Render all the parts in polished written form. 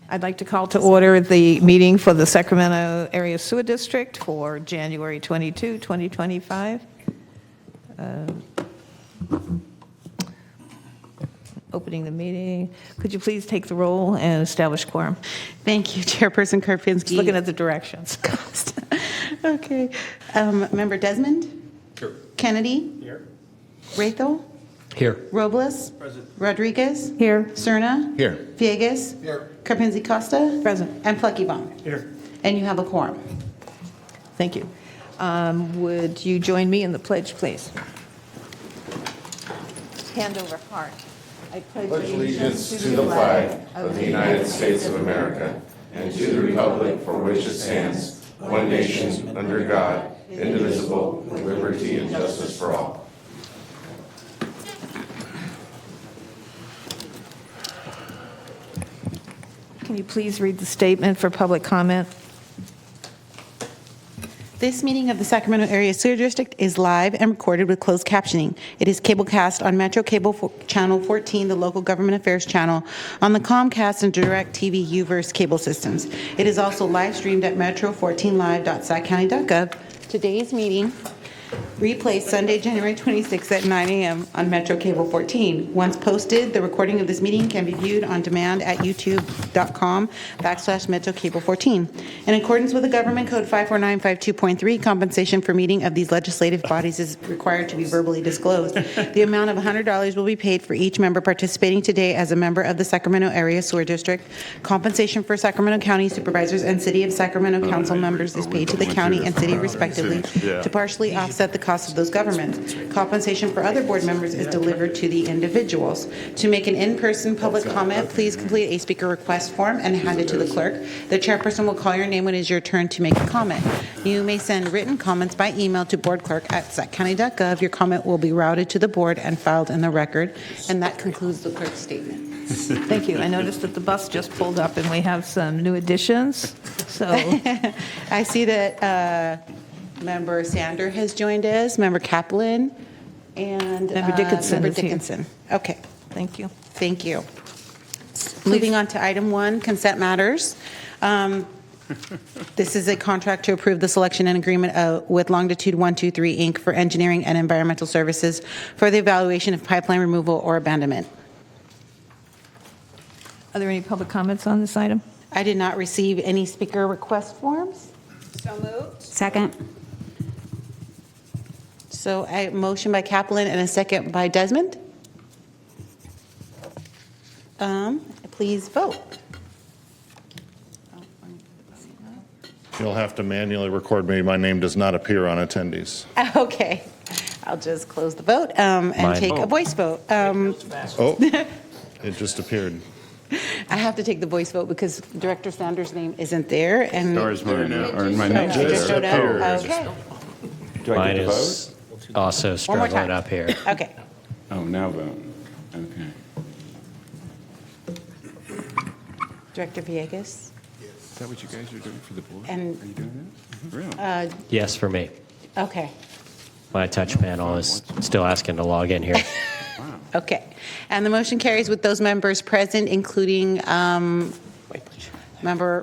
I'd like to call to order the meeting for the Sacramento Area Sewer District for January 22, 2025. Opening the meeting. Could you please take the roll and establish quorum? Thank you, Chairperson Karpinski. Just looking at the directions. Okay. Member Desmond? Here. Kennedy? Here. Rathel? Here. Robles? Present. Rodriguez? Here. Cerna? Here. Villegas? Here. Karpinski Costa? Present. And Pluckybomb. Here. And you have a quorum. Thank you. Would you join me in the pledge, please? Hand over heart. I pledge allegiance to the flag of the United States of America and to the republic for which it stands, one nation, under God, indivisible, with liberty and justice for all. Can you please read the statement for public comment? This meeting of the Sacramento Area Sewer District is live and recorded with closed captioning. It is cablecast on Metro Cable Channel 14, the local government affairs channel, on the Comcast and DirecTV UVerse cable systems. It is also live streamed at metro14live.saccounty.gov. Today's meeting replays Sunday, January 26th at 9 a.m. on Metro Cable 14. Once posted, the recording of this meeting can be viewed on demand at youtube.com/Metro Cable 14. In accordance with the Government Code 54952.3, compensation for meeting of these legislative bodies is required to be verbally disclosed. The amount of $100 will be paid for each member participating today as a member of the Sacramento Area Sewer District. Compensation for Sacramento County supervisors and City of Sacramento council members is paid to the county and city respectively to partially offset the cost of those governments. Compensation for other board members is delivered to the individuals. To make an in-person public comment, please complete a speaker request form and hand it to the clerk. The chairperson will call your name when it is your turn to make a comment. You may send written comments by email to boardclerk@saccounty.gov. Your comment will be routed to the board and filed in the record. And that concludes the clerk's statement. Thank you. I noticed that the bus just pulled up and we have some new additions. So I see that Member Sander has joined us, Member Kaplan, and Member Dickinson Member is here. Dickinson. Okay, thank you. thank you. Moving on to item 1, consent matters. This is a contract to approve the selection and agreement with Longitude 123 Inc. for engineering and environmental services for the evaluation of pipeline removal or abandonment. Are there any public comments on this item? I did not receive any speaker request forms. So moved. Second. So a motion by Kaplan and a second by Desmond. Please vote. You'll have to manually record me. My name does not appear on attendees. Okay, I'll just close the vote and take a voice vote. Oh, it just appeared. I have to take the voice vote because Director Sanders' name isn't there. And Or my name it just showed up. appears. Okay, Do I Mine get to is vote? also One more struggling time. up here. okay. Oh, now vote. Okay. Director Villegas Is that what you guys are doing for the board? and, Are you doing that? Really? Yes, for me. okay, My touch panel is still asking to log in here. okay. And the motion carries with those members present, including Member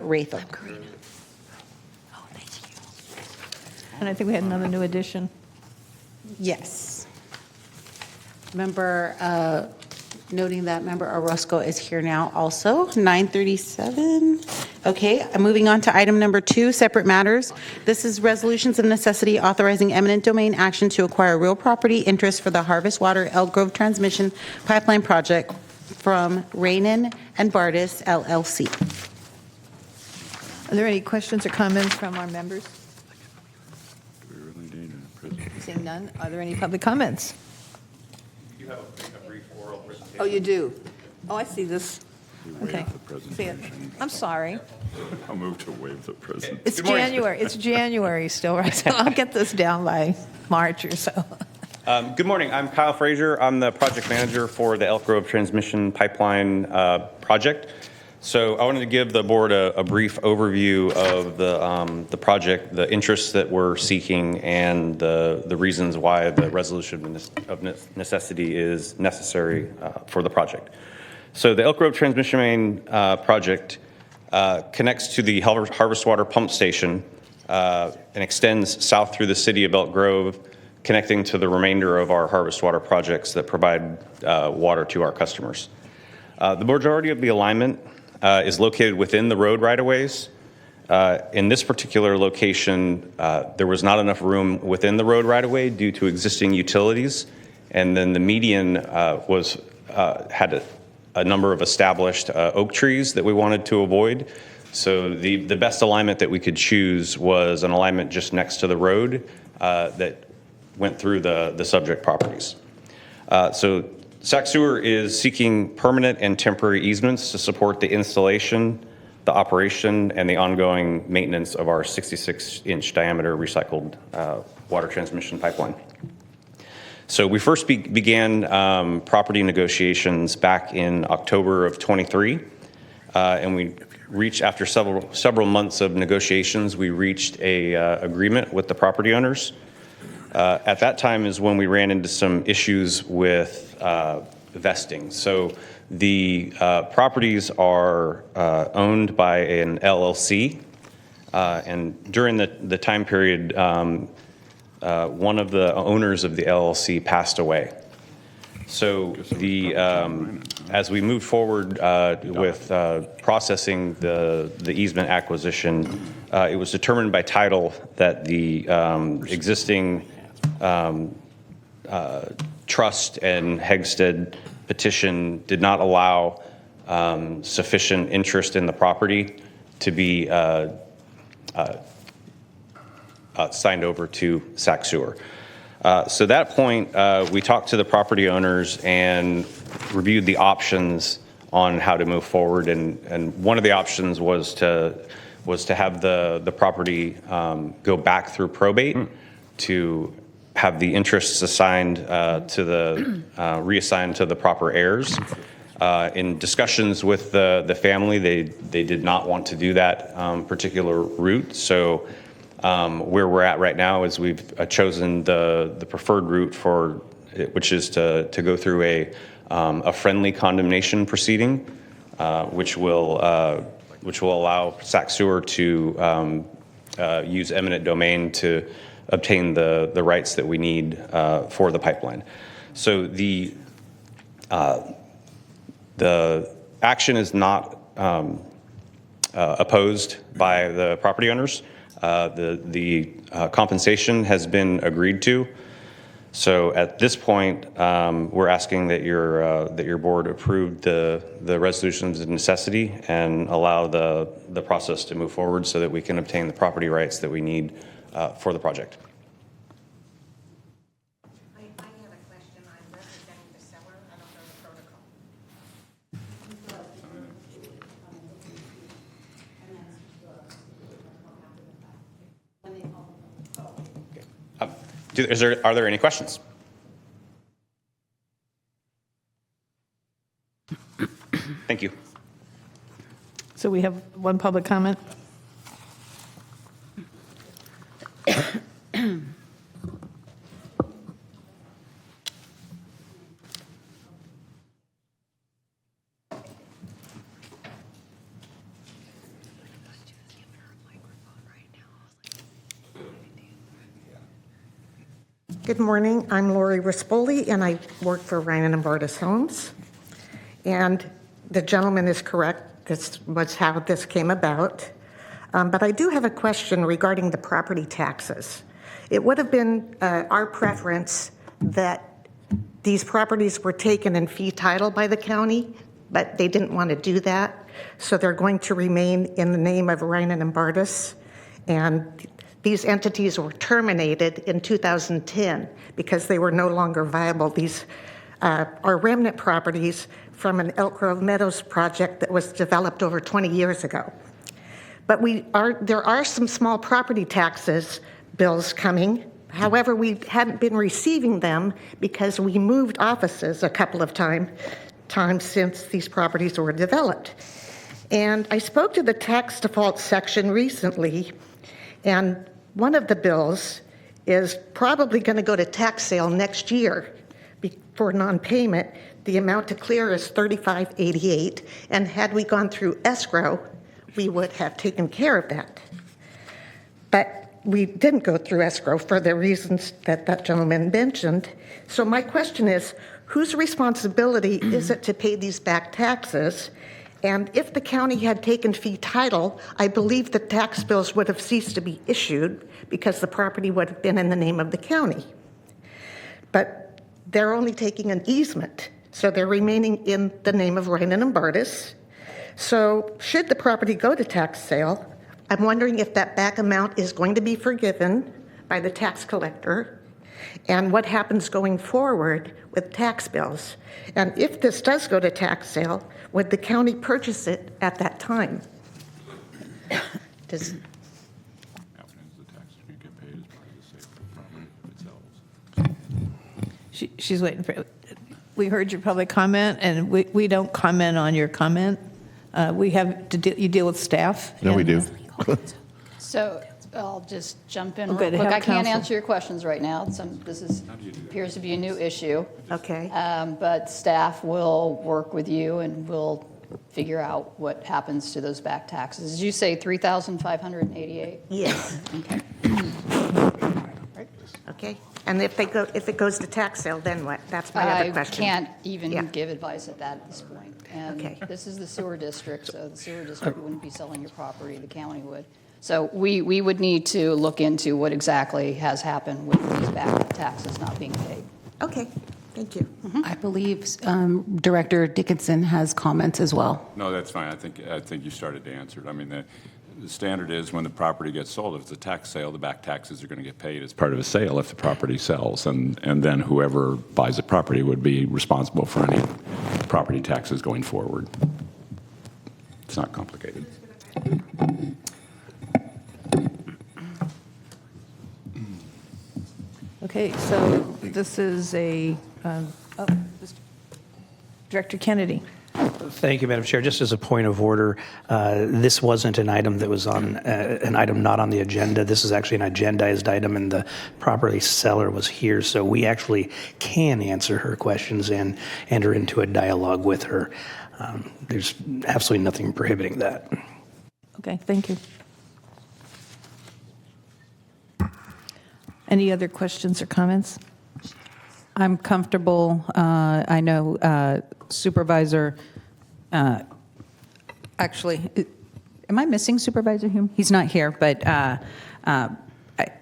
Rathel. And I think we had another new addition. Yes. Member, noting that Member Orozco is here now also, 9:37. Okay, moving on to item number 2, separate matters. This is resolutions of necessity authorizing eminent domain action to acquire real property interest for the Harvest Water Elk Grove Transmission Pipeline Project from Rainin and Bardis LLC. Are there any questions or comments from our members? Do we really need a presentation? Seeing none, are there any public comments? You have a brief oral presentation. Oh, you do? Oh, I see this. Okay. the See it. I'm sorry. I'll move to waive the presentation. It's January. It's January still, right? So I'll get this down by March or so. Good morning. I'm Kyle Frazier. I'm the project manager for the Elk Grove Transmission Pipeline project. So I wanted to give the board a brief overview of the project, the interests that we're seeking, and the reasons why the resolution of necessity is necessary for the project. So the Elk Grove Transmission Main project connects to the Harvest Water Pump Station and extends south through the city of Elk Grove, connecting to the remainder of our Harvest Water projects that provide water to our customers. The majority of the alignment is located within the road right-of-ways. In this particular location, there was not enough room within the road right-of-way due to existing utilities, and then the median had a number of established oak trees that we wanted to avoid. So the best alignment that we could choose was an alignment just next to the road that went through the subject properties. So Sac Sewer is seeking permanent and temporary easements to support the installation, the operation, and the ongoing maintenance of our 66-inch diameter recycled water transmission pipeline. So we first began property negotiations back in October of 23, and we reached, after several months of negotiations, we reached a agreement with the property owners. At that time is when we ran into some issues with vesting. So the properties are owned by an LLC, and during the time period, one of the owners of the LLC passed away. So as we moved forward with processing the easement acquisition, it was determined by title that the existing trust and Hegstead petition did not allow sufficient interest in the property to be signed over to Sac Sewer. So at that point, we talked to the property owners and reviewed the options on how to move forward. And one of the options was to have the property go back through probate to have the interests assigned reassigned to the proper heirs. In discussions with the family, they did not want to do that particular route. So where we're at right now is we've chosen the preferred route which is to go through a friendly condemnation proceeding, which will allow Sac Sewer to use eminent domain to obtain the rights that we need for the pipeline. So the action is not opposed by the property owners. The compensation has been agreed to. So at this point, we're asking that your board approve the resolutions of necessity and allow the process to move forward so that we can obtain the property rights that we need for the project. I have a question. I'm representing the seller. I don't know the protocol. Are there any questions? Thank you. So we have one public comment. Good morning. I'm Lori Rispoli, and I work for Ryan and Vardis Homes. And the gentleman is correct. This was how this came about. But I do have a question regarding the property taxes. It would have been our preference that these properties were taken in fee title by the county, but they didn't want to do that. So they're going to remain in the name of Ryan and Vardis. And these entities were terminated in 2010 because they were no longer viable. These are remnant properties from an Elk Grove Meadows project that was developed over 20 years ago. But there are some small property taxes bills coming. However, we hadn't been receiving them because we moved offices a couple of times since these properties were developed. And I spoke to the tax default section recently, and one of the bills is probably going to go to tax sale next year for non-payment. The amount to clear is $35.88, and had we gone through escrow, we would have taken care of that. But we didn't go through escrow for the reasons that that gentleman mentioned. So my question is, whose responsibility is it to pay these back taxes? And if the county had taken fee title, I believe the tax bills would have ceased to be issued because the property would have been in the name of the county. But they're only taking an easement, so they're remaining in the name of Rhinan and Bartis. So should the property go to tax sale, I'm wondering if that back amount is going to be forgiven by the tax collector, and what happens going forward with tax bills. And if this does go to tax sale, would the county purchase it at that time? Does, She's waiting for, we heard your public comment, and we don't comment on your comment. We have to, you deal with staff? No, we do. So I'll just jump in real Okay, to quick. have I can't counsel. answer your questions right now. Appears to be a new issue. okay. But staff will work with you and we'll figure out what happens to those back taxes. Did you say 3,588? Yes. Okay. Okay. And if it goes to tax sale, then what? That's my other I question. can't even Yeah. give advice at this point. And Okay. this is the sewer district, so the sewer district wouldn't be selling your property, the county would. So we would need to look into what exactly has happened with these back taxes not being paid. Okay, thank you. I believe Director Dickinson has comments as well. No, that's fine. I think you started to answer it. I mean, the standard is when the property gets sold, if it's a tax sale, the back taxes are going to get paid as part of a sale if the property sells. And then whoever buys the property would be responsible for any property taxes going forward. It's not complicated. Okay, so this is Director Kennedy. Thank you, Madam Chair. Just as a point of order, this wasn't an item that was on, an item not on the agenda. This is actually an agendized item, and the property seller was here, so we actually can answer her questions and enter into a dialogue with her. There's absolutely nothing prohibiting that. Okay, thank you. Any other questions or comments? I'm comfortable. I know Supervisor, actually, am I missing Supervisor Hume? He's not here, but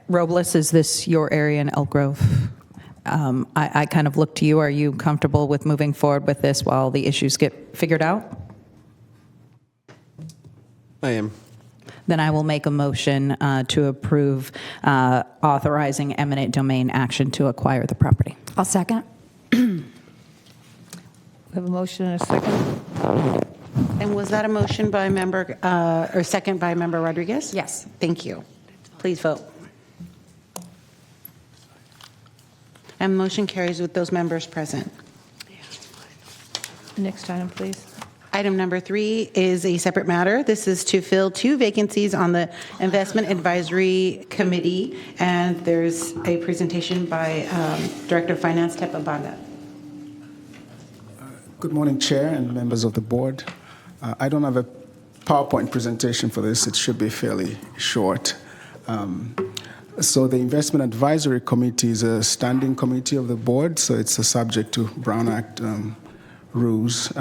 Robles, is this your area in Elk Grove? I kind of look to you. Are you comfortable with moving forward with this while the issues get figured out? I am. Then I will make a motion to approve authorizing eminent domain action to acquire the property. I'll second. We have a motion and a second. And was that a motion by member, or second by member Rodriguez? Yes. Thank you. Please vote. And motion carries with those members present. Next item, please. Item number 3 is a separate matter. This is to fill 2 vacancies on the Investment Advisory Committee, and there's a presentation by Director of Finance, Tepa Banda. Good morning, Chair and members of the board. I don't have a PowerPoint presentation for this. It should be fairly short. So the Investment Advisory Committee is a standing committee of the board, so it's subject to Brown Act rules.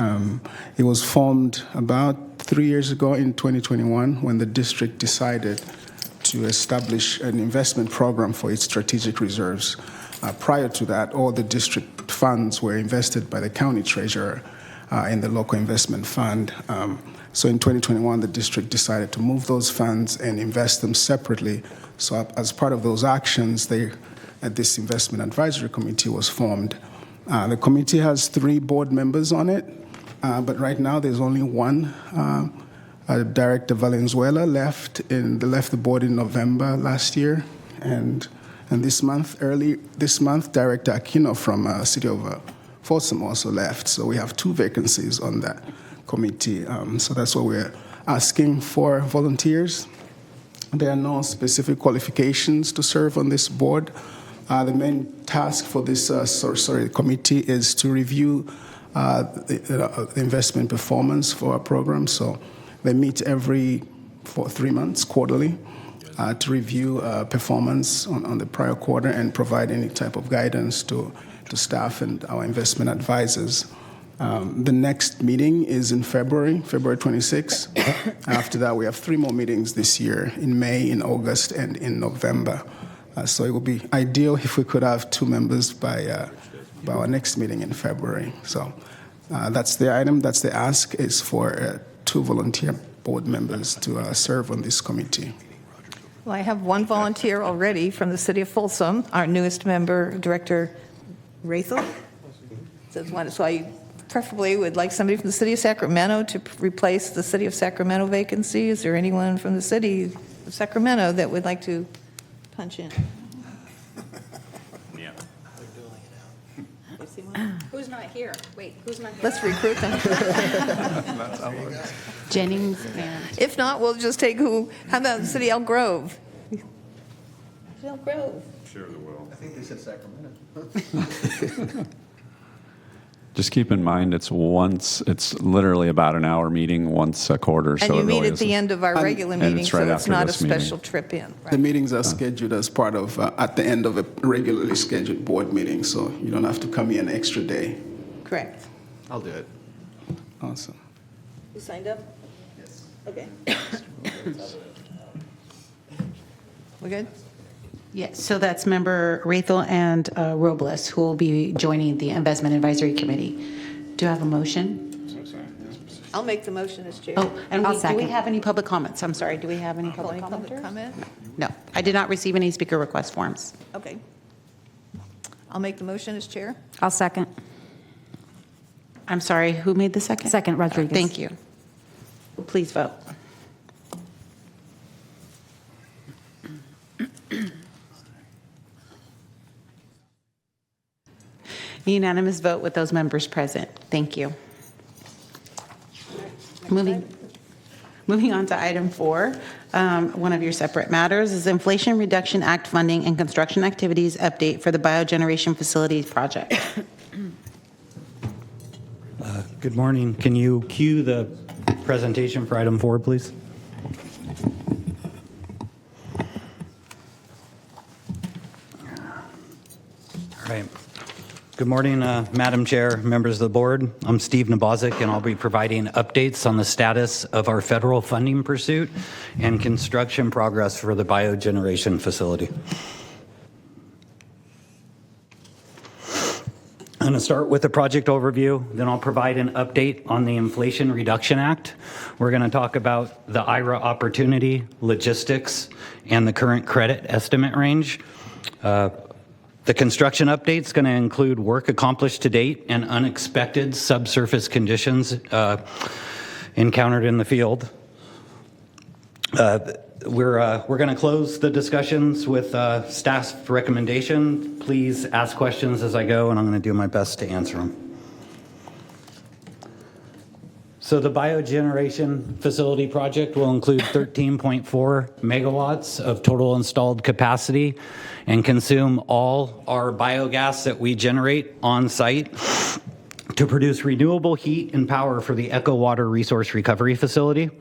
It was formed about 3 years ago in 2021 when the district decided to establish an investment program for its strategic reserves. Prior to that, all the district funds were invested by the county treasurer in the local investment fund. So in 2021, the district decided to move those funds and invest them separately. So as part of those actions, this investment advisory committee was formed. The committee has 3 board members on it, but right now there's only one. Director Valenzuela left the board in November last year, and early this month, Director Aquino from City of Folsom also left. So we have 2 vacancies on that committee. So that's why we're asking for volunteers. There are no specific qualifications to serve on this board. The main task for this committee is to review the investment performance for our program. So They meet for 3 months, quarterly, to review performance on the prior quarter and provide any type of guidance to staff and our investment advisors. The next meeting is in February 26. After that, we have 3 more meetings this year, in May, in August, and in November. So it would be ideal if we could have 2 members by our next meeting in February. So that's the item, that's the ask, is for 2 volunteer board members to serve on this committee. Well, I have 1 volunteer already from the city of Folsom, our newest member, Director Rachel. So I preferably would like somebody from the city of Sacramento to replace the city of Sacramento vacancy. Is there anyone from the city of Sacramento that would like to punch in? Yeah. Who's not here? Wait, who's not here? Let's recruit them. Jennings and... If not, we'll just take how about the city of Elk Grove? Elk Grove. Share the will. I think they said Sacramento. Just keep in mind, it's literally about an hour meeting once a quarter. And you meet at the end of our regular meeting, it's right so it's after not a this meeting. special trip in. The meetings are scheduled as part of, at the end of a regularly scheduled board meeting, so you don't have to come here an extra day. Correct. I'll do it. Awesome. You signed up? Yes. Okay. We good? Yes, so that's member Rachel and Robles, who will be joining the Investment Advisory Committee. Do I have a motion? I'll make the motion as chair. Oh, and do we have any public comments? I'm sorry, do we have any public Public commenters? comment? No, I did not receive any speaker request forms. Okay. I'll make the motion as chair. I'll second. I'm sorry, who made the second? Second, Rodriguez. Thank you. Please vote. Unanimous vote with those members present. Thank you. Moving on to item 4, one of your separate matters is Inflation Reduction Act funding and construction activities update for the biogeneration facilities project. Good morning. Can you cue the presentation for item 4, please? All right. Good morning, Madam Chair, members of the board. I'm Steve Nabozic, and I'll be providing updates on the status of our federal funding pursuit and construction progress for the biogeneration facility. I'm going to start with the project overview, then I'll provide an update on the Inflation Reduction Act. We're going to talk about the IRA opportunity, logistics, and the current credit estimate range. The construction update is going to include work accomplished to date and unexpected subsurface conditions encountered in the field. We're going to close the discussions with staff's recommendation. Please ask questions as I go, and I'm going to do my best to answer them. So the biogeneration facility project will include 13.4 megawatts of total installed capacity and consume all our biogas that we generate on site to produce renewable heat and power for the Echo Water Resource Recovery Facility.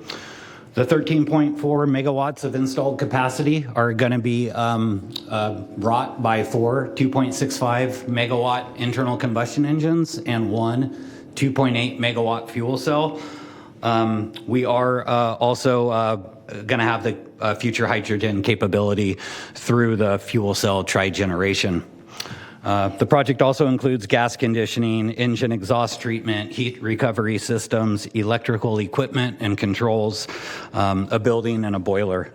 The 13.4 megawatts of installed capacity are going to be brought by 4 2.65 megawatt internal combustion engines and 1 2.8 megawatt fuel cell. We are also going to have the future hydrogen capability through the fuel cell trigeneration. The project also includes gas conditioning, engine exhaust treatment, heat recovery systems, electrical equipment and controls, a building and a boiler.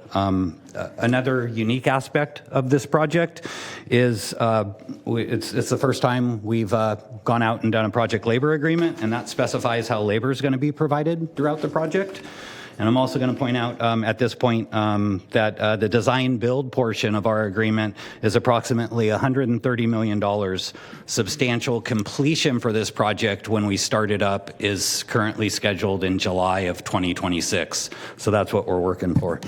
Another unique aspect of this project is it's the first time we've gone out and done a project labor agreement, and that specifies how labor is going to be provided throughout the project. And I'm also going to point out at this point that the design build portion of our agreement is approximately $130 million. Substantial completion for this project when we start it up is currently scheduled in July of 2026. So that's what we're working for.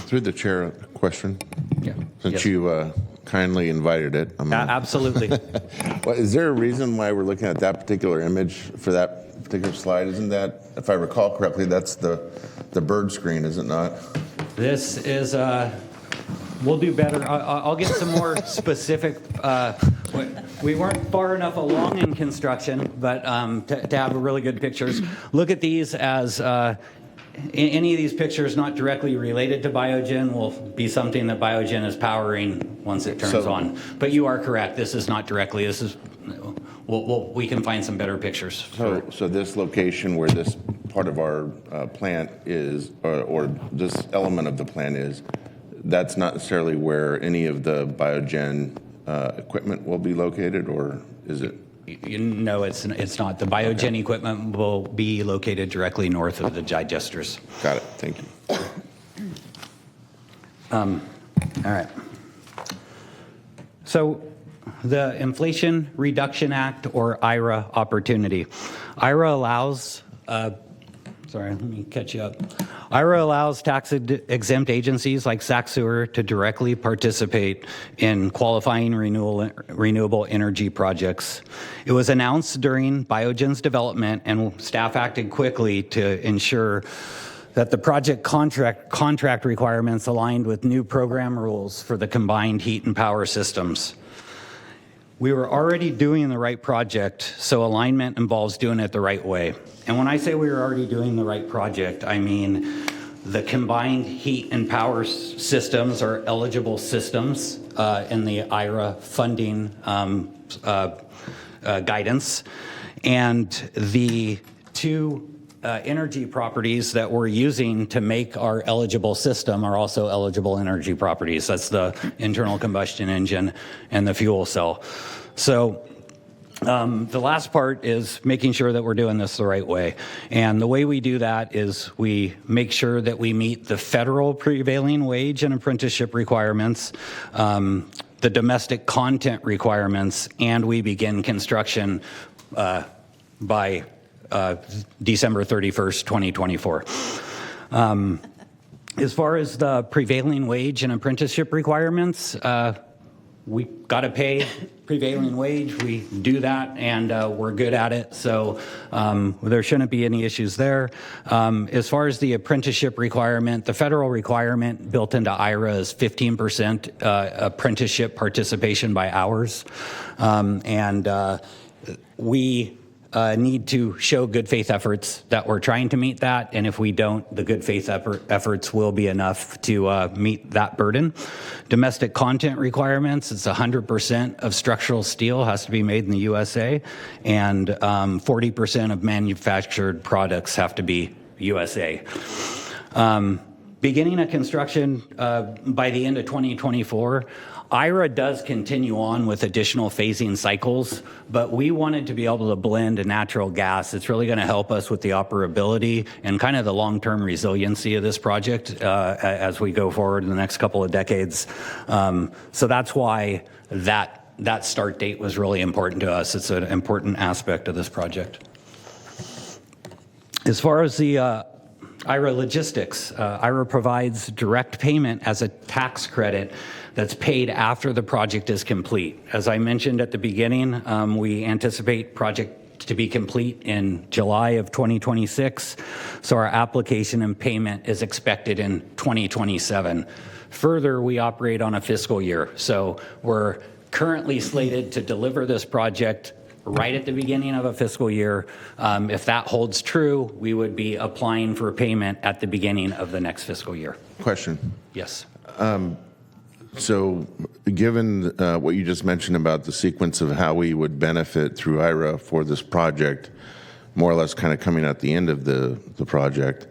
Through the chair, a question. Yeah. Since Yes. you kindly invited it. Absolutely. Well, is there a reason why we're looking at that particular image for that particular slide? Isn't that, if I recall correctly, that's the bird screen, is it not? This is, we'll do better. I'll get some more specific. We weren't far enough along in construction, but to have really good pictures. Look at these as any of these pictures not directly related to Biogen will be something that Biogen is powering once it turns on. But you are correct. This is not directly. This is. We can find some better pictures. So this location where this part of our plant is, or this element of the plant is, that's not necessarily where any of the Biogen equipment will be located, or is it? No, it's not. The Biogen equipment will be located directly north of the digesters. Got it. Thank you. All right. So the Inflation Reduction Act, or IRA opportunity. IRA allows, sorry, let me catch you up. IRA allows tax-exempt agencies like SacSewer to directly participate in qualifying renewable energy projects. It was announced during Biogen's development, and staff acted quickly to ensure that the project contract requirements aligned with new program rules for the combined heat and power systems. We were already doing the right project, so alignment involves doing it the right way. And when I say we were already doing the right project, I mean the combined heat and power systems are eligible systems in the IRA funding guidance. And the two energy properties that we're using to make our eligible system are also eligible energy properties. That's the internal combustion engine and the fuel cell. So the last part is making sure that we're doing this the right way. And the way we do that is we make sure that we meet the federal prevailing wage and apprenticeship requirements, the domestic content requirements, and we begin construction by December 31st, 2024. As far as the prevailing wage and apprenticeship requirements, we got to pay prevailing wage. We do that, and we're good at it. So there shouldn't be any issues there. As far as the apprenticeship requirement, the federal requirement built into IRA is 15% apprenticeship participation by hours. We need to show good faith efforts that we're trying to meet that, and if we don't, the good faith efforts will be enough to meet that burden. Domestic content requirements, it's 100% of structural steel has to be made in the USA, and 40% of manufactured products have to be USA. Beginning of construction by the end of 2024, IRA does continue on with additional phasing cycles, but we wanted to be able to blend a natural gas. It's really going to help us with the operability and kind of the long-term resiliency of this project as we go forward in the next couple of decades. So that's why that start date was really important to us. It's an important aspect of this project. As far as the IRA logistics, IRA provides direct payment as a tax credit that's paid after the project is complete. As I mentioned at the beginning, we anticipate project to be complete in July of 2026, so our application and payment is expected in 2027. Further, we operate on a fiscal year, so we're currently slated to deliver this project right at the beginning of a fiscal year. If that holds true, we would be applying for payment at the beginning of the next fiscal year. Question. Yes. So given what you just mentioned about the sequence of how we would benefit through IRA for this project, more or less kind of coming at the end of the project,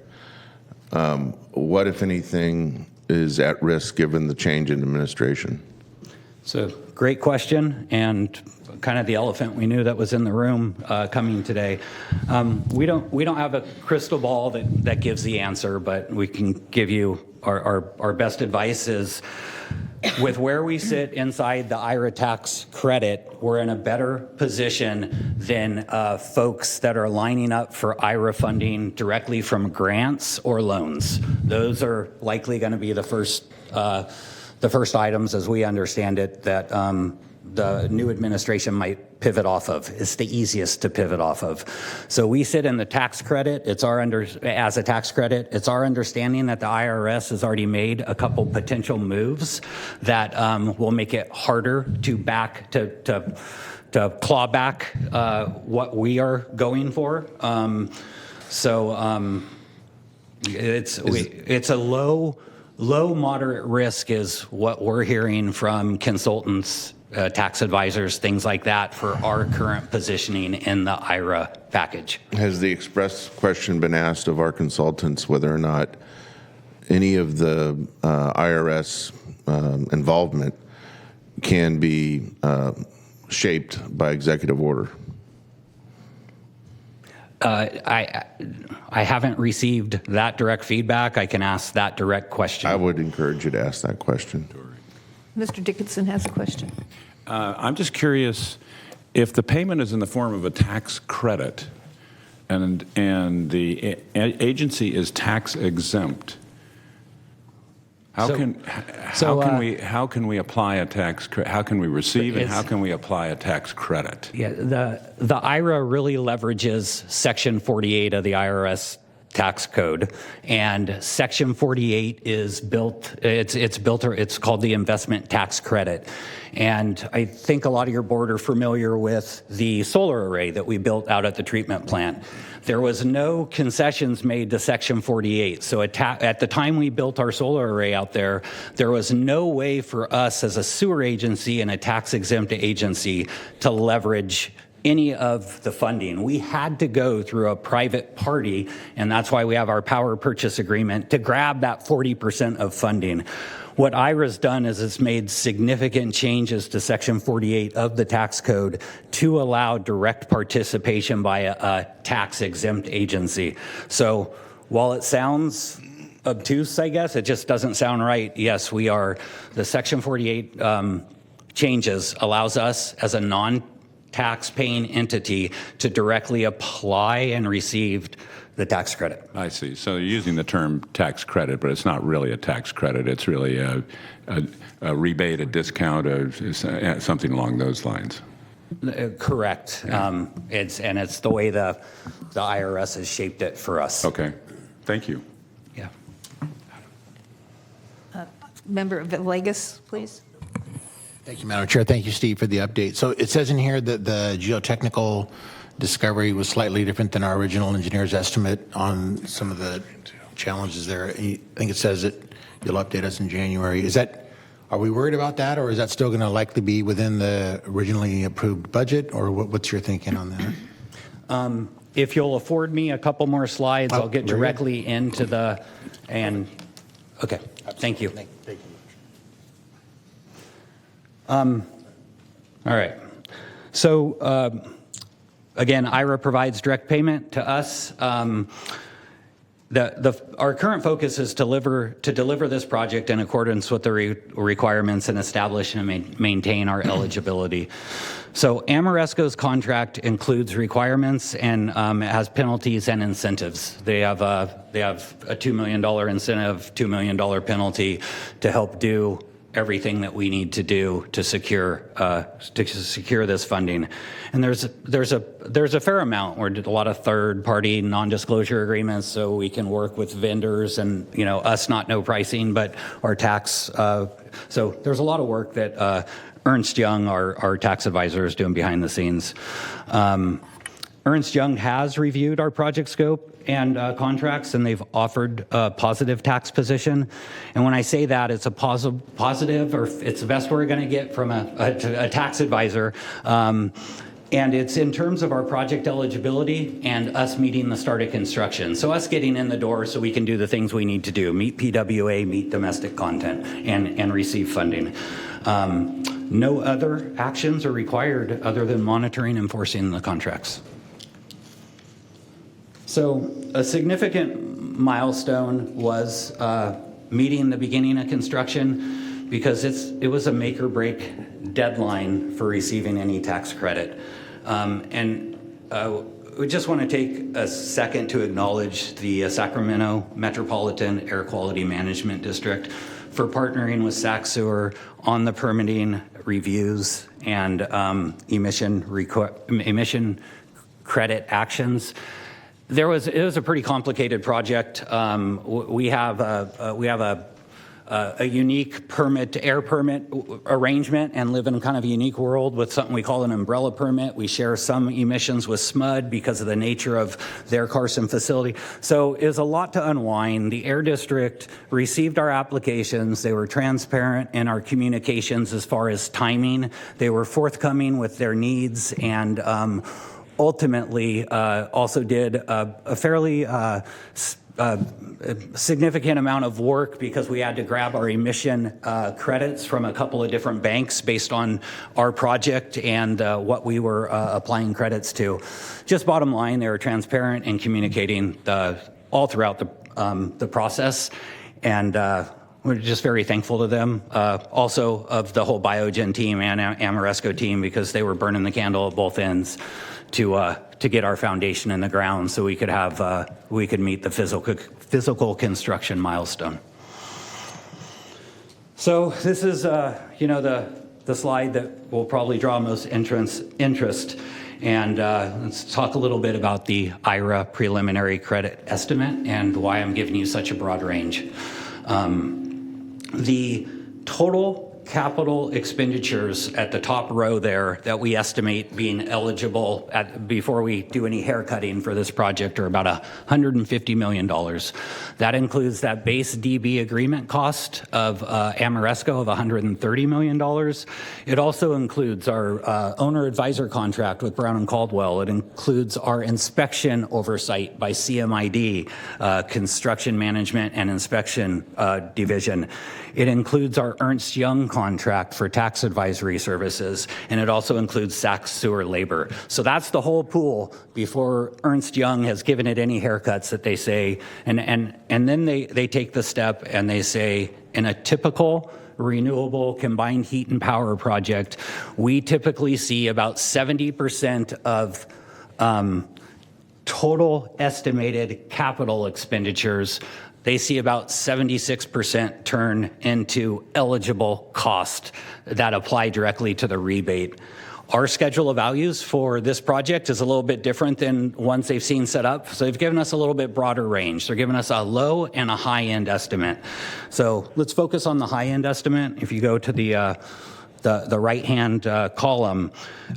what, if anything, is at risk given the change in administration? So great question, and kind of the elephant we knew that was in the room coming today. We don't have a crystal ball that gives the answer, but we can give you our best advice is with where we sit inside the IRA tax credit, we're in a better position than folks that are lining up for IRA funding directly from grants or loans. Those are likely going to be the first items, as we understand it, that the new administration might pivot off of. It's the easiest to pivot off of. So we sit in the tax credit. As a tax credit. It's our understanding that the IRS has already made a couple potential moves that will make it harder to claw back what we are going for. It's a low moderate risk is what we're hearing from consultants, tax advisors, things like that for our current positioning in the IRA package. Has the express question been asked of our consultants whether or not any of the IRS involvement can be shaped by executive order? I haven't received that direct feedback. I can ask that direct question. I would encourage you to ask that question. Mr. Dickinson has a question. I'm just curious, if the payment is in the form of a tax credit and the agency is tax exempt, how can we apply a tax credit? How can we receive and how can we apply a tax credit? Yeah, the IRA really leverages Section 48 of the IRS tax code, and Section 48 is built. It's called the investment tax credit, and I think a lot of your board are familiar with the solar array that we built out at the treatment plant. There was no concessions made to Section 48. So at the time we built our solar array out there was no way for us as a sewer agency and a tax-exempt agency to leverage any of the funding. We had to go through a private party, and that's why we have our power purchase agreement to grab that 40% of funding. What IRA's done is it's made significant changes to Section 48 of the tax code to allow direct participation by a tax-exempt agency. So while it sounds obtuse, I guess, it just doesn't sound right. Yes, we are. The Section 48 changes allows us as a non-tax-paying entity to directly apply and receive the tax credit. I see. So you're using the term tax credit, but it's not really a tax credit. It's really a rebate, a discount, something along those lines. Correct. Yeah. It's the way the IRS has shaped it for us. Okay. Thank you. Yeah. Member Villegas, please. Thank you, Madam Chair. Thank you, Steve, for the update. So it says in here that the geotechnical discovery was slightly different than our original engineer's estimate on some of the challenges there. I think it says that you'll update us in January. Are we worried about that, or is that still going to likely be within the originally approved budget, or what's your thinking on that? If you'll afford me a couple more slides, I'll get directly into okay, thank you. Thank you. All right. So, again, IRA provides direct payment to us. Our current focus is to deliver this project in accordance with the requirements and establish and maintain our eligibility. So Amoresco's contract includes requirements and it has penalties and incentives. They have a $2 million incentive, $2 million penalty to help do everything that we need to do to secure this funding. And there's a fair amount. We're a lot of third-party non-disclosure agreements, so we can work with vendors and us not know pricing, but our tax. So there's a lot of work that Ernst Young, our tax advisor, is doing behind the scenes. Ernst Young has reviewed our project scope and contracts, and they've offered a positive tax position. And when I say that, it's a positive, or it's the best we're going to get from a tax advisor. And it's in terms of our project eligibility and us meeting the start of construction. So us getting in the door so we can do the things we need to do, meet PWA, meet domestic content, and receive funding. No other actions are required other than monitoring and enforcing the contracts. So a significant milestone was meeting the beginning of construction. because it was a make or break deadline for receiving any tax credit. We just want to take a second to acknowledge the Sacramento Metropolitan Air Quality Management District for partnering with Sac Sewer on the permitting reviews and emission credit actions. It was a pretty complicated project. We have a unique air permit arrangement, and live in kind of a unique world with something we call an umbrella permit. We share some emissions with SMUD because of the nature of their Carson facility. So it was a lot to unwind. The Air District received our applications. They were transparent in our communications as far as timing. They were forthcoming with their needs, and ultimately also did a fairly significant amount of work because we had to grab our emission credits from a couple of different banks based on our project and what we were applying credits to. Just bottom line, they were transparent and communicating all throughout the process, and we're just very thankful to them. Also of the whole Biogen team and Amoresco team, because they were burning the candle at both ends to get our foundation in the ground so we could meet the physical construction milestone. So this is the slide that will probably draw most interest, and let's talk a little bit about the IRA preliminary credit estimate and why I'm giving you such a broad range. The total capital expenditures at the top row there that we estimate being eligible before we do any haircutting for this project are about $150 million. That includes that base DB agreement cost of Amoresco of $130 million. It also includes our owner advisor contract with Brown and Caldwell. It includes our inspection oversight by CMID, Construction Management and Inspection Division. It includes our Ernst Young contract for tax advisory services, and it also includes Sac Sewer labor. So that's the whole pool before Ernst Young has given it any haircuts that they say, and then they take the step and they say, in a typical renewable combined heat and power project, we typically see about 70% of total estimated capital expenditures. They see about 76% turn into eligible cost that apply directly to the rebate. Our schedule of values for this project is a little bit different than ones they've seen set up. So they've given us a little bit broader range. They're giving us a low and a high end estimate. So let's focus on the high end estimate. If you go to the right hand column,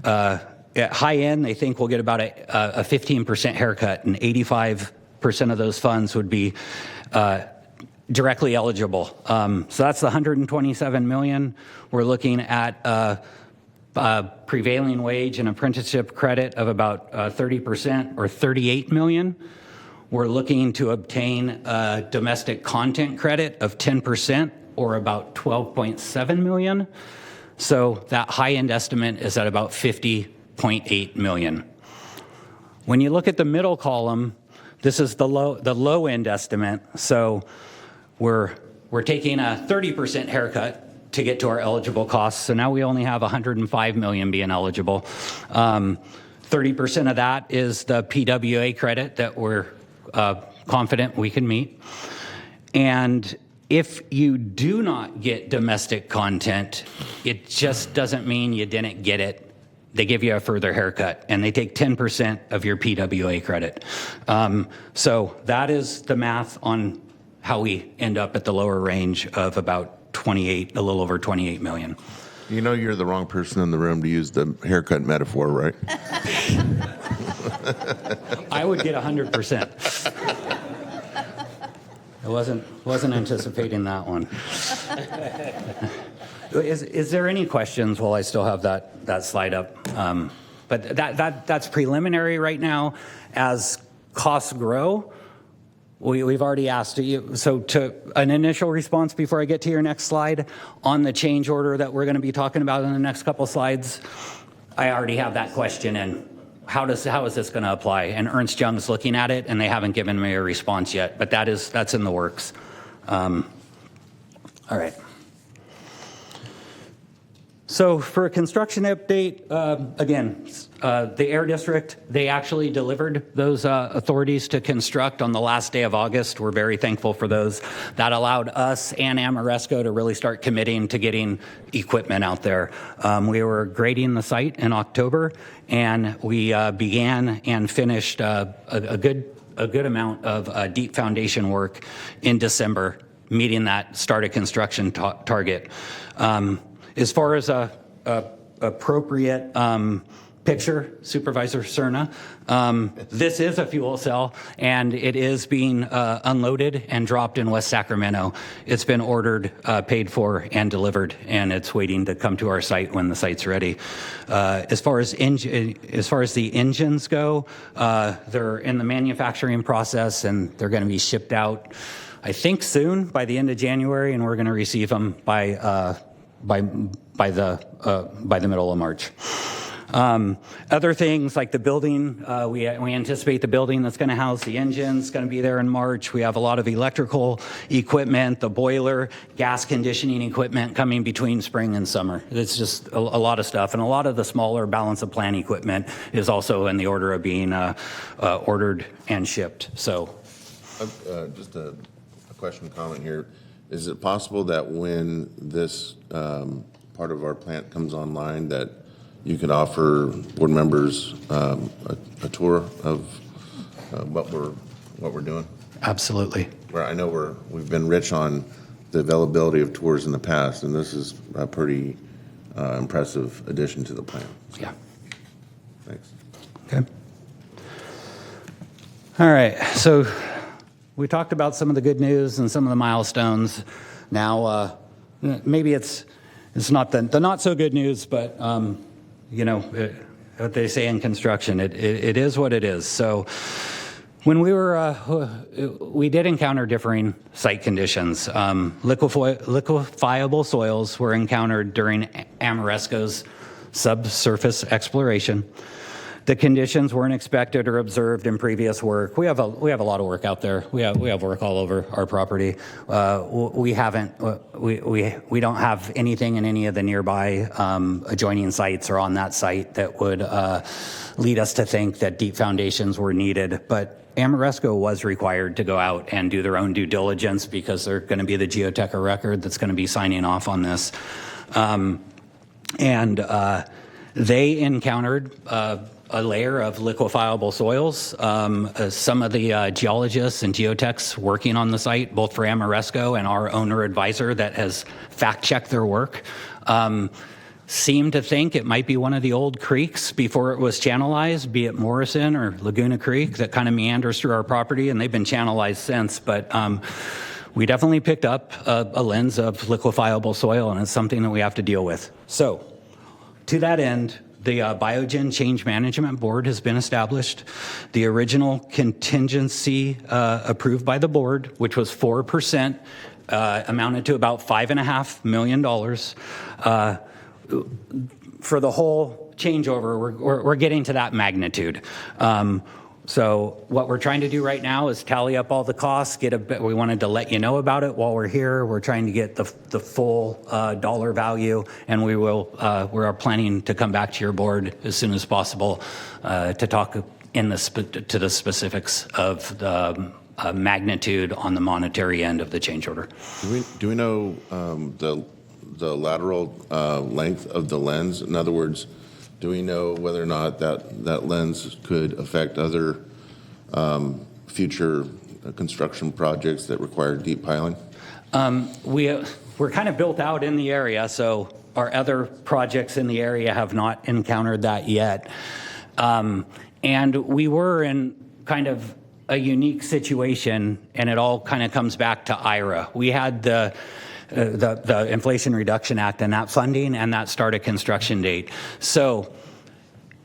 at high end, they think we'll get about a 15% haircut, and 85% of those funds would be directly eligible. So that's the $127 million. We're looking at prevailing wage and apprenticeship credit of about 30% or $38 million. We're looking to obtain a domestic content credit of 10% or about $12.7 million. So that high end estimate is at about $50.8 million. When you look at the middle column, this is the low end estimate. So we're taking a 30% haircut to get to our eligible costs. So now we only have $105 million being eligible. 30% of that is the PWA credit that we're confident we can meet. And if you do not get domestic content, it just doesn't mean you didn't get it. They give you a further haircut, and they take 10% of your PWA credit. So that is the math on how we end up at the lower range of about a little over 28 million. You know you're the wrong person in the room to use the haircut metaphor, right? I would get 100%. I wasn't anticipating that one. Is there any questions while I still have that slide up? But that's preliminary right now. As costs grow, we've already asked you. So to an initial response before I get to your next slide on the change order that we're going to be talking about in the next couple slides, I already have that question in. How is this going to apply? And Ernst Young's looking at it, and they haven't given me a response yet. But that's in the works. All right. So for a construction update, again, the Air District, they actually delivered those authorities to construct on the last day of August. We're very thankful for those. That allowed us and Amoresco to really start committing to getting equipment out there. We were grading the site in October, and we began and finished a good amount of deep foundation work in December, meeting that start of construction target. As far as a appropriate picture, Supervisor Cerna, this is a fuel cell, and it is being unloaded and dropped in West Sacramento. It's been ordered, paid for, and delivered, and it's waiting to come to our site when the site's ready. As far as the engines go, they're in the manufacturing process, and they're going to be shipped out, I think, soon, by the end of January, and we're going to receive them by the middle of March. Other things like the building, we anticipate the building that's going to house the engines going to be there in March. We have a lot of electrical equipment, the boiler, gas conditioning equipment coming between spring and summer. It's just a lot of stuff, and a lot of the smaller balance of plant equipment is also in the order of being ordered and shipped. So, just a question, comment here. Is it possible that when this part of our plant comes online, that you could offer board members a tour of what we're doing? Absolutely. Where I know we've been rich on the availability of tours in the past, and this is a pretty impressive addition to the plan. So, yeah. Thanks. Okay. All right. So we talked about some of the good news and some of the milestones. Now, maybe it's not the not so good news, but what they say in construction, it is what it is. So when we did encounter differing site conditions. Liquefiable soils were encountered during Amoresco's subsurface exploration. The conditions weren't expected or observed in previous work. We have a lot of work out there. We have work all over our property. We don't have anything in any of the nearby adjoining sites or on that site that would lead us to think that deep foundations were needed. But Amoresco was required to go out and do their own due diligence because they're going to be the geotech of record that's going to be signing off on this. They encountered a layer of liquefiable soils. Some of the geologists and geotechs working on the site, both for Amoresco and our owner advisor that has fact-checked their work, seem to think it might be one of the old creeks before it was channelized, be it Morrison or Laguna Creek, that kind of meanders through our property, and they've been channelized since. But we definitely picked up a lens of liquefiable soil, and it's something that we have to deal with. So, to that end, the Biogen Change Management Board has been established. The original contingency approved by the board, which was 4%, amounted to about $5.5 million. For the whole changeover, we're getting to that magnitude. So what we're trying to do right now is tally up all the costs. We wanted to let you know about it while we're here. We're trying to get the full dollar value, and we are planning to come back to your board as soon as possible to talk to the specifics of the magnitude on the monetary end of the change order. Do we know the lateral length of the lens? In other words, do we know whether or not that lens could affect other future construction projects that require deep piling? We're kind of built out in the area, so our other projects in the area have not encountered that yet. And we were in kind of a unique situation, and it all kind of comes back to IRA. We had the Inflation Reduction Act and that funding and that start of construction date. So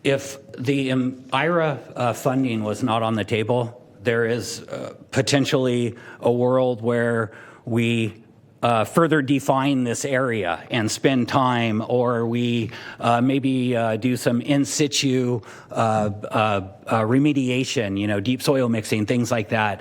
if the IRA funding was not on the table, there is potentially a world where we further define this area and spend time, or we maybe do some in situ remediation, deep soil mixing, things like that.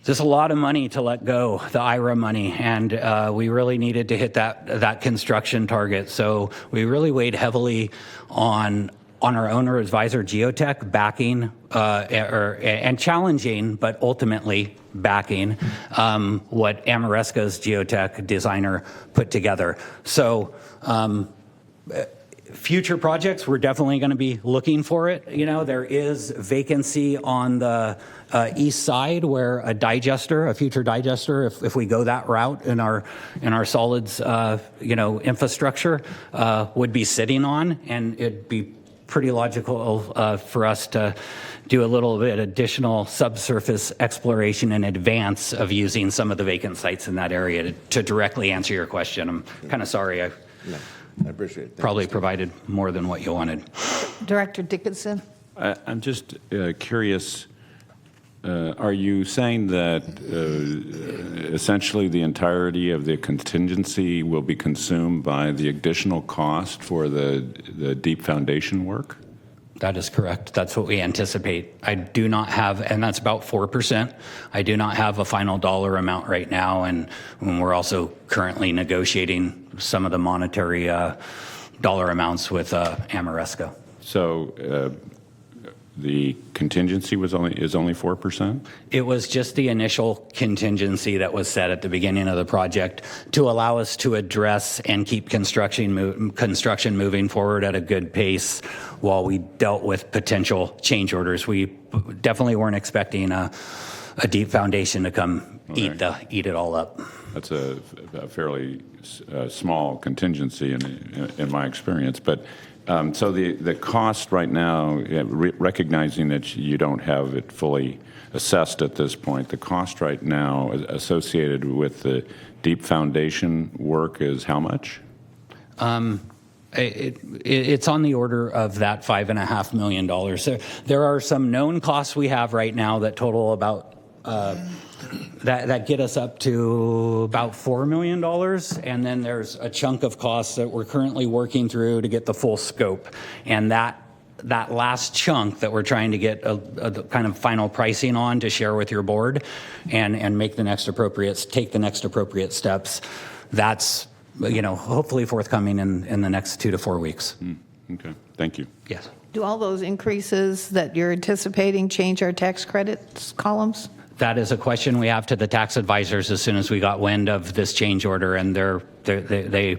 just a lot of money to let go, the IRA money, and we really needed to hit that construction target. So we really weighed heavily on our owner advisor Geotech backing and challenging, but ultimately backing what Ameresco's Geotech designer put together. So future projects, we're definitely going to be looking for it. You know, there is vacancy on the east side where a future digester, if we go that route in our solids, infrastructure, would be sitting on, and it'd be pretty logical for us to do a little bit additional subsurface exploration in advance of using some of the vacant sites in that area to directly answer your question. I'm kind of sorry I appreciate it. Probably provided more than what you wanted. Director Dickinson? I'm just curious, are you saying that essentially the entirety of the contingency will be consumed by the additional cost for the deep foundation work? That is correct. That's what we anticipate. I do not have, and that's about 4%. I do not have a final dollar amount right now, and we're also currently negotiating some of the monetary dollar amounts with Ameresco. So the contingency is only 4%? It was just the initial contingency that was set at the beginning of the project to allow us to address and keep construction moving forward at a good pace while we dealt with potential change orders. We definitely weren't expecting a deep foundation to come eat it all up. That's a fairly small contingency in my experience, but so the cost right now, recognizing that you don't have it fully assessed at this point, the cost right now associated with the deep foundation work is how much? It's on the order of that $5.5 million. So there are some known costs we have right now that total about that get us up to about $4 million, and then there's a chunk of costs that we're currently working through to get the full scope, and that last chunk that we're trying to get a kind of final pricing on to share with your board and take the next appropriate steps. That's hopefully forthcoming in the next 2 to 4 weeks. Okay, thank you. Yes. Do all those increases that you're anticipating change our tax credits columns? That is a question we have to the tax advisors as soon as we got wind of this change order, and they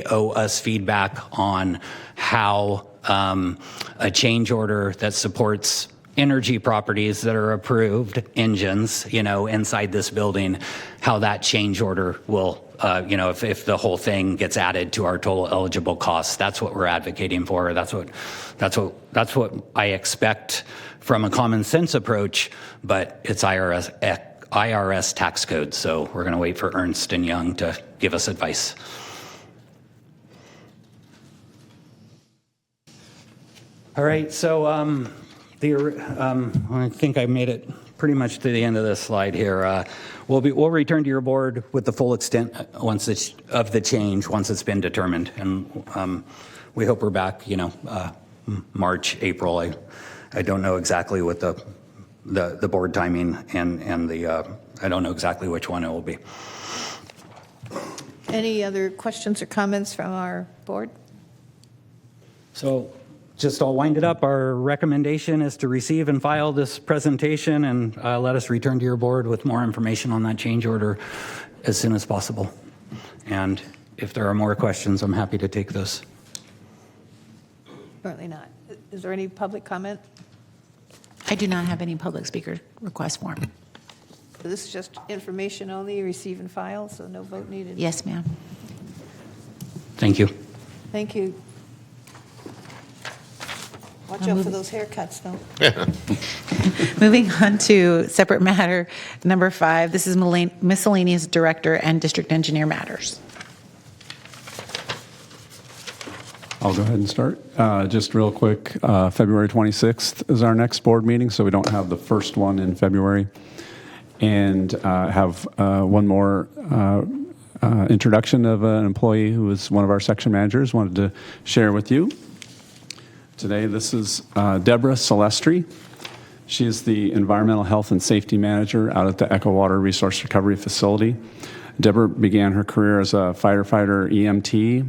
owe us feedback on how a change order that supports energy properties that are approved engines, inside this building, how that change order will, if the whole thing gets added to our total eligible costs. That's what we're advocating for. That's what I expect from a common sense approach, but it's IRS tax code, so we're going to wait for Ernst & Young to give us advice. All right, so I think I made it pretty much to the end of this slide here. We'll return to your board with the full extent of the change once it's been determined, and we hope we're back, March, April. I don't know exactly what the board timing and I don't know exactly which one it will be. Any other questions or comments from our board? So just I'll wind it up. Our recommendation is to receive and file this presentation and let us return to your board with more information on that change order as soon as possible. And if there are more questions, I'm happy to take those. Currently not. Is there any public comment? I do not have any public speaker request form. So this is just information only, receive and file, so no vote needed? Yes, ma'am. Thank you. Thank you. Watch out for those haircuts, though. Moving on to separate matter number 5. This is miscellaneous director and district engineer matters. I'll go ahead and start. Just real quick, February 26th is our next board meeting, so we don't have the first one in February. And have one more introduction of an employee who is one of our section managers, wanted to share with you today. This is Deborah Celestri. She is the Environmental Health and Safety Manager out at the Echo Water Resource Recovery Facility. Deborah began her career as a firefighter EMT,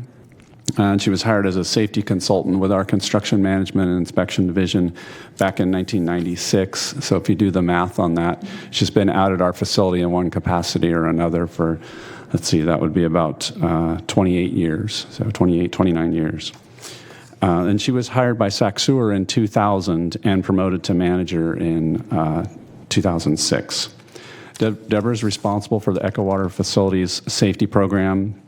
and she was hired as a safety consultant with our Construction Management and Inspection Division back in 1996. So if you do the math on that, she's been out at our facility in one capacity or another for, let's see, that would be about 28 years, so 28, 29 years. And she was hired by Sac-Sewer in 2000 and promoted to manager in 2006. Deborah is responsible for the Echo Water Facilities safety program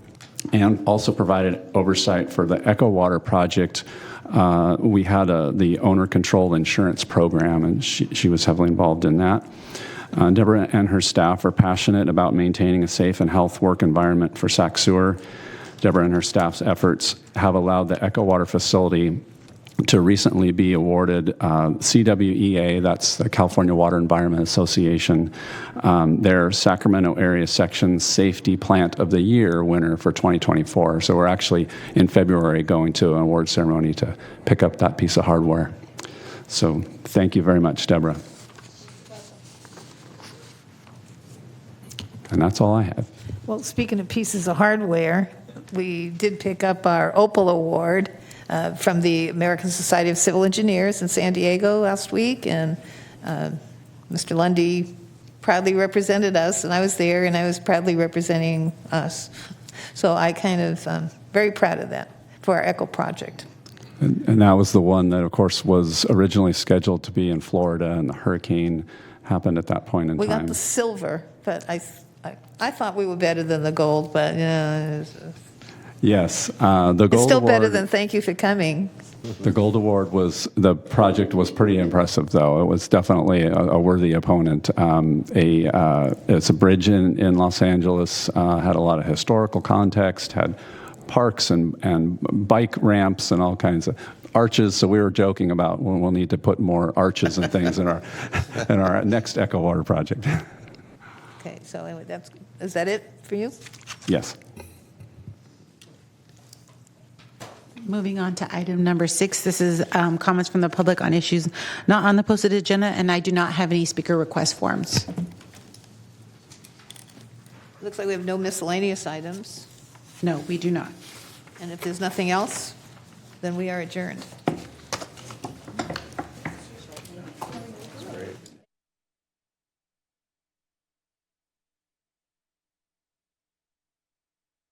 and also provided oversight for the Echo Water project. We had the owner-controlled insurance program, and she was heavily involved in that. Deborah and her staff are passionate about maintaining a safe and health work environment for Sac-Sewer. Deborah and her staff's efforts have allowed the Echo Water facility to recently be awarded CWEA, that's the California Water Environment Association, their Sacramento Area Section Safety Plant of the Year winner for 2024. So we're actually in February going to an award ceremony to pick up that piece of hardware. So thank you very much, Deborah. And that's all I have. Well, speaking of pieces of hardware, we did pick up our Opal Award from the American Society of Civil Engineers in San Diego last week, and Mr. Lundy proudly represented us, and I was there, and I was proudly representing us. So I kind of very proud of that for our ECHO project. And that was the one that, of course, was originally scheduled to be in Florida, and the hurricane happened at that point in We time. got the silver, but I thought we were better than the gold, but yeah. Yes, the gold It's still better award- than thank you for coming. The gold award the project was pretty impressive, though. It was definitely a worthy opponent. It's a bridge in Los Angeles, had a lot of historical context, had parks and bike ramps and all kinds of arches. So we were joking about we'll need to put more arches and things in our next Echo Water project. Okay, so anyway, is that it for you? Yes. Moving on to item number 6, this is comments from the public on issues not on the posted agenda, and I do not have any speaker request forms. Looks like we have no miscellaneous items. No, we do not. And if there's nothing else, then we are adjourned.